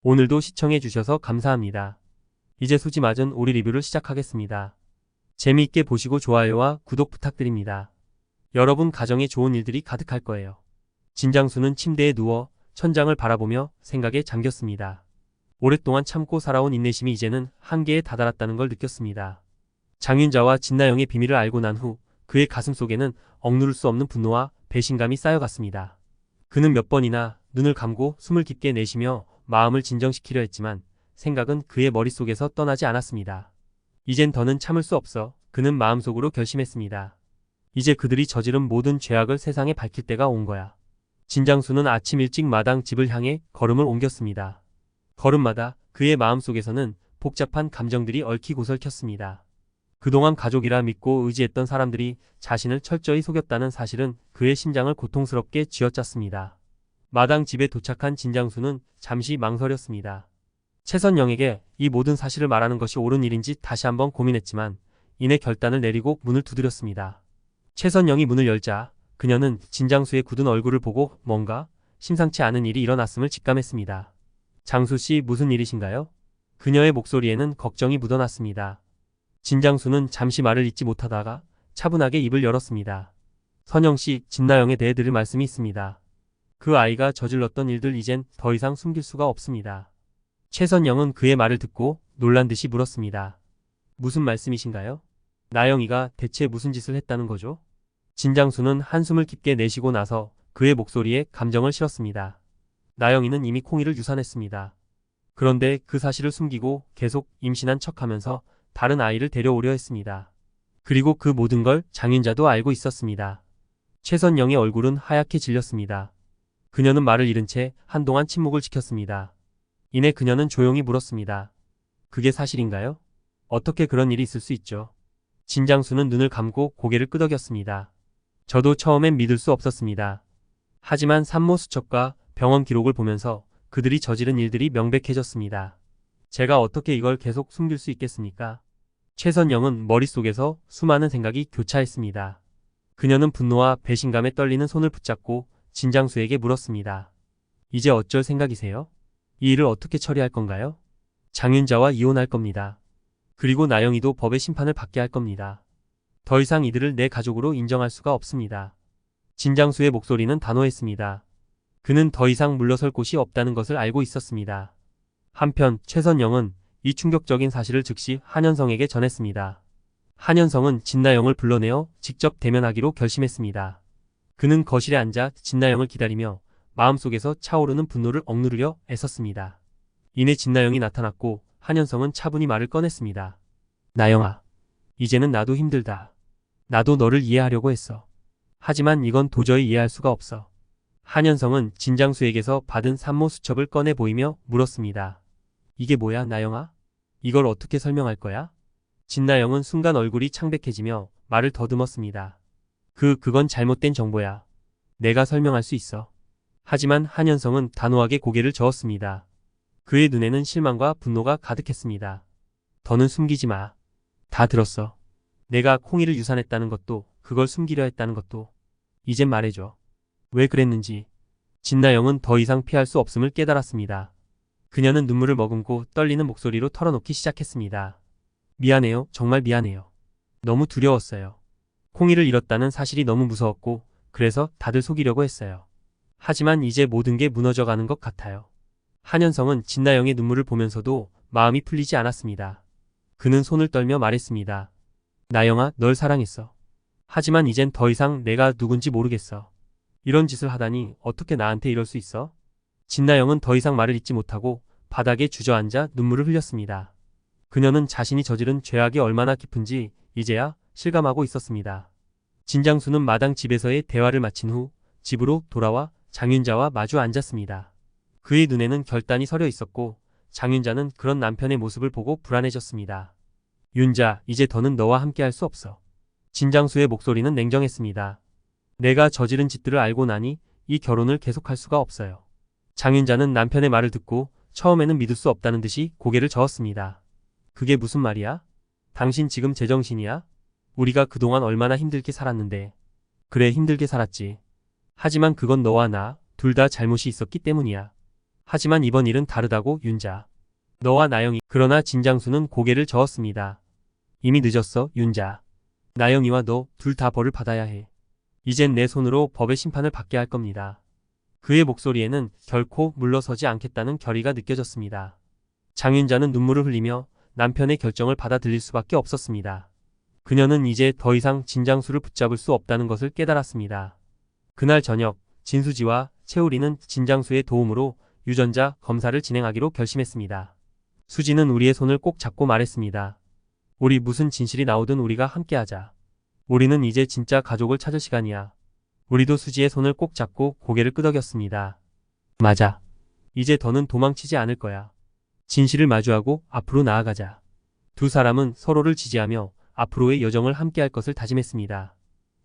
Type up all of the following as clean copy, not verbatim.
오늘도 시청해주셔서 감사합니다. 이제 수지 맞은 오리 리뷰를 시작하겠습니다. 재미있게 보시고 좋아요와 구독 부탁드립니다. 여러분 가정에 좋은 일들이 가득할 거예요. 진장수는 침대에 누워 천장을 바라보며 생각에 잠겼습니다. 오랫동안 참고 살아온 인내심이 이제는 한계에 다다랐다는 걸 느꼈습니다. 장윤자와 진나영의 비밀을 알고 난 후 그의 가슴속에는 억누를 수 없는 분노와 배신감이 쌓여갔습니다. 그는 몇 번이나 눈을 감고 숨을 깊게 내쉬며 마음을 진정시키려 했지만 생각은 그의 머릿속에서 떠나지 않았습니다. 이젠 더는 참을 수 없어 그는 마음속으로 결심했습니다. 이제 그들이 저지른 모든 죄악을 세상에 밝힐 때가 온 거야. 진장수는 아침 일찍 마당 집을 향해 걸음을 옮겼습니다. 걸음마다 그의 마음속에서는 복잡한 감정들이 얽히고 설켰습니다. 그동안 가족이라 믿고 의지했던 사람들이 자신을 철저히 속였다는 사실은 그의 심장을 고통스럽게 쥐어짰습니다. 마당 집에 도착한 진장수는 잠시 망설였습니다. 최선영에게 이 모든 사실을 말하는 것이 옳은 일인지 다시 한번 고민했지만 이내 결단을 내리고 문을 두드렸습니다. 최선영이 문을 열자 그녀는 진장수의 굳은 얼굴을 보고 뭔가 심상치 않은 일이 일어났음을 직감했습니다. 장수씨, 무슨 일이신가요? 그녀의 목소리에는 걱정이 묻어났습니다. 진장수는 잠시 말을 잇지 못하다가 차분하게 입을 열었습니다. 선영씨, 진나영에 대해 드릴 말씀이 있습니다. 그 아이가 저질렀던 일들 이젠 더 이상 숨길 수가 없습니다. 최선영은 그의 말을 듣고 놀란 듯이 물었습니다. 무슨 말씀이신가요? 나영이가 대체 무슨 짓을 했다는 거죠? 진장수는 한숨을 깊게 내쉬고 나서 그의 목소리에 감정을 실었습니다. 나영이는 이미 콩이를 유산했습니다. 그런데 그 사실을 숨기고 계속 임신한 척하면서 다른 아이를 데려오려 했습니다. 그리고 그 모든 걸 장윤자도 알고 있었습니다. 최선영의 얼굴은 하얗게 질렸습니다. 그녀는 말을 잃은 채 한동안 침묵을 지켰습니다. 이내 그녀는 조용히 물었습니다. 그게 사실인가요? 어떻게 그런 일이 있을 수 있죠? 진장수는 눈을 감고 고개를 끄덕였습니다. 저도 처음엔 믿을 수 없었습니다. 하지만 산모 수첩과 병원 기록을 보면서 그들이 저지른 일들이 명백해졌습니다. 제가 어떻게 이걸 계속 숨길 수 있겠습니까? 최선영은 머릿속에서 수많은 생각이 교차했습니다. 그녀는 분노와 배신감에 떨리는 손을 붙잡고 진장수에게 물었습니다. 이제 어쩔 생각이세요? 이 일을 어떻게 처리할 건가요? 장윤자와 이혼할 겁니다. 그리고 나영이도 법의 심판을 받게 할 겁니다. 더 이상 이들을 내 가족으로 인정할 수가 없습니다. 진장수의 목소리는 단호했습니다. 그는 더 이상 물러설 곳이 없다는 것을 알고 있었습니다. 한편 최선영은 이 충격적인 사실을 즉시 한현성에게 전했습니다. 한현성은 진나영을 불러내어 직접 대면하기로 결심했습니다. 그는 거실에 앉아 진나영을 기다리며 마음속에서 차오르는 분노를 억누르려 애썼습니다. 이내 진나영이 나타났고 한현성은 차분히 말을 꺼냈습니다. 나영아, 이제는 나도 힘들다. 나도 너를 이해하려고 했어. 하지만 이건 도저히 이해할 수가 없어. 한현성은 진장수에게서 받은 산모 수첩을 꺼내 보이며 물었습니다. 이게 뭐야, 나영아? 이걸 어떻게 설명할 거야? 진나영은 순간 얼굴이 창백해지며 말을 더듬었습니다. 그건 잘못된 정보야. 내가 설명할 수 있어. 하지만 한현성은 단호하게 고개를 저었습니다. 그의 눈에는 실망과 분노가 가득했습니다. 더는 숨기지 마. 다 들었어. 내가 콩이를 유산했다는 것도 그걸 숨기려 했다는 것도. 이젠 말해줘. 왜 그랬는지. 진나영은 더 이상 피할 수 없음을 깨달았습니다. 그녀는 눈물을 머금고 떨리는 목소리로 털어놓기 시작했습니다. 미안해요. 정말 미안해요. 너무 두려웠어요. 콩이를 잃었다는 사실이 너무 무서웠고 그래서 다들 속이려고 했어요. 하지만 이제 모든 게 무너져가는 것 같아요. 한현성은 진나영의 눈물을 보면서도 마음이 풀리지 않았습니다. 그는 손을 떨며 말했습니다. 나영아, 널 사랑했어. 하지만 이젠 더 이상 내가 누군지 모르겠어. 이런 짓을 하다니 어떻게 나한테 이럴 수 있어? 진나영은 더 이상 말을 잇지 못하고 바닥에 주저앉아 눈물을 흘렸습니다. 그녀는 자신이 저지른 죄악이 얼마나 깊은지 이제야 실감하고 있었습니다. 진장수는 마당 집에서의 대화를 마친 후 집으로 돌아와 장윤자와 마주 앉았습니다. 그의 눈에는 결단이 서려 있었고 장윤자는 그런 남편의 모습을 보고 불안해졌습니다. 윤자, 이제 더는 너와 함께할 수 없어. 진장수의 목소리는 냉정했습니다. 내가 저지른 짓들을 알고 나니 이 결혼을 계속할 수가 없어요. 장윤자는 남편의 말을 듣고 처음에는 믿을 수 없다는 듯이 고개를 저었습니다. 그게 무슨 말이야? 당신 지금 제정신이야? 우리가 그동안 얼마나 힘들게 살았는데. 그래, 힘들게 살았지. 하지만 그건 너와 나 둘 다 잘못이 있었기 때문이야. 하지만 이번 일은 다르다고 윤자. 너와 나영이. 그러나 진장수는 고개를 저었습니다. 이미 늦었어, 윤자. 나영이와 너 둘 다 벌을 받아야 해. 이젠 내 손으로 법의 심판을 받게 할 겁니다. 그의 목소리에는 결코 물러서지 않겠다는 결의가 느껴졌습니다. 장윤자는 눈물을 흘리며 남편의 결정을 받아들일 수밖에 없었습니다. 그녀는 이제 더 이상 진장수를 붙잡을 수 없다는 것을 깨달았습니다. 그날 저녁 진수지와 채우리는 진장수의 도움으로 유전자 검사를 진행하기로 결심했습니다. 수지는 우리의 손을 꼭 잡고 말했습니다. 우리 무슨 진실이 나오든 우리가 함께하자. 우리는 이제 진짜 가족을 찾을 시간이야. 우리도 수지의 손을 꼭 잡고 고개를 끄덕였습니다. 맞아. 이제 더는 도망치지 않을 거야. 진실을 마주하고 앞으로 나아가자. 두 사람은 서로를 지지하며 앞으로의 여정을 함께할 것을 다짐했습니다.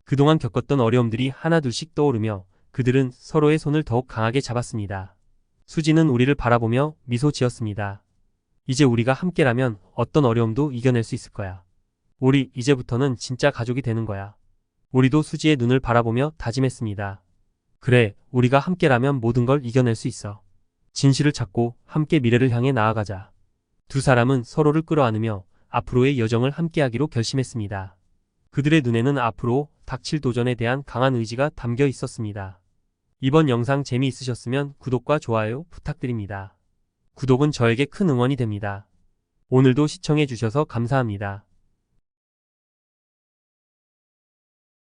그동안 겪었던 어려움들이 하나둘씩 떠오르며 그들은 서로의 손을 더욱 강하게 잡았습니다. 수지는 우리를 바라보며 미소 지었습니다. 이제 우리가 함께라면 어떤 어려움도 이겨낼 수 있을 거야. 우리 이제부터는 진짜 가족이 되는 거야. 우리도 수지의 눈을 바라보며 다짐했습니다. 그래, 우리가 함께라면 모든 걸 이겨낼 수 있어. 진실을 찾고 함께 미래를 향해 나아가자. 두 사람은 서로를 끌어안으며 앞으로의 여정을 함께하기로 결심했습니다. 그들의 눈에는 앞으로 닥칠 도전에 대한 강한 의지가 담겨 있었습니다. 이번 영상 재미있으셨으면 구독과 좋아요 부탁드립니다. 구독은 저에게 큰 응원이 됩니다. 오늘도 시청해주셔서 감사합니다.